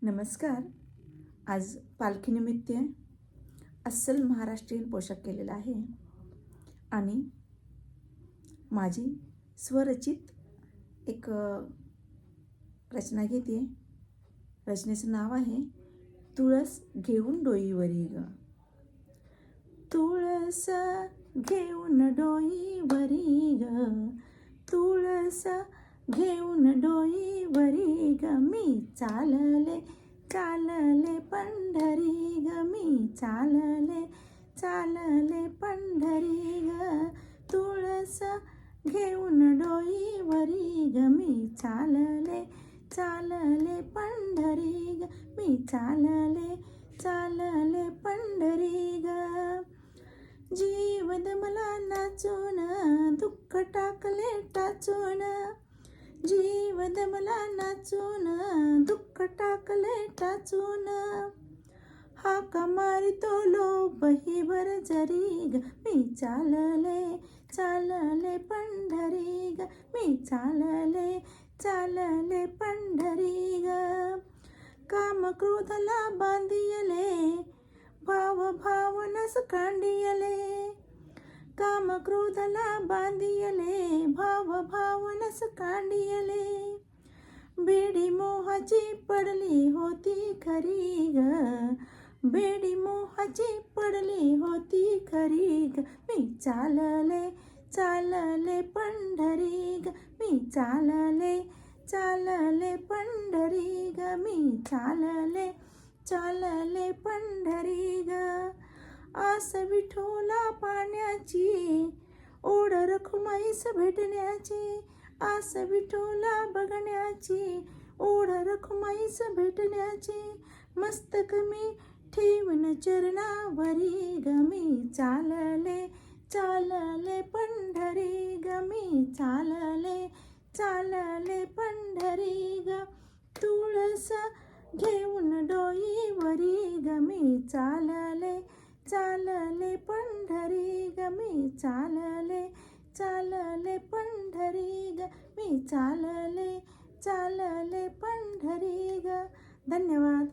नमस्कार. आज पालखीनिमित्त अस्सल महाराष्ट्रीयन पोशाख केलेला आहे आणि माझी स्वरचित एक रचना घेते. रचनेचं नाव आहे तुळस घेऊन डोईवरी ग. तुळस घेऊन डोईवरी ग, तुळस घेऊन डोईवरी ग, मी चालले चालले पंढरी ग, मी चालले चालले पंढरी ग, तुळस घेऊन डोईवरी ग, मी चालले चालले पंढरी ग, मी चालले चालले पंढरी ग. जीव दमला नाचून, दुःख टाकले टाचून, जीव दमला नाचून, दुःख टाकले टाचून, हाका मारितो लोभही बरजरी ग, मी चालले चालले पंढरी ग, मी चालले चालले पंढरी ग. काम क्रोधाला बांधियले, भाव भावनस कांडियले, काम क्रोधाला बांधियले, भाव भावनस कांडियले, बेडी मोहाची पडली होती खरी ग, बेडी मोहाची पडली होती खरी ग, मी चालले चालले पंढरी ग, मी चालले चालले पंढरी ग, मी चालले चालले पंढरी ग. आस विठोला पाण्याची, ओढ रखुमाईस भेटण्याची, आस विठोला बघण्याची, ओढ रखुमाईस भेटण्याची, मस्तक मी ठेवून चरणावरी ग, मी चालले चालले पंढरी ग, मी चालले चालले पंढरी ग. तुळस घेऊन डोईवरी ग, मी चालले चालले पंढरी ग, मी चालले चालले पंढरी ग, मी चालले चालले पंढरी ग. धन्यवाद.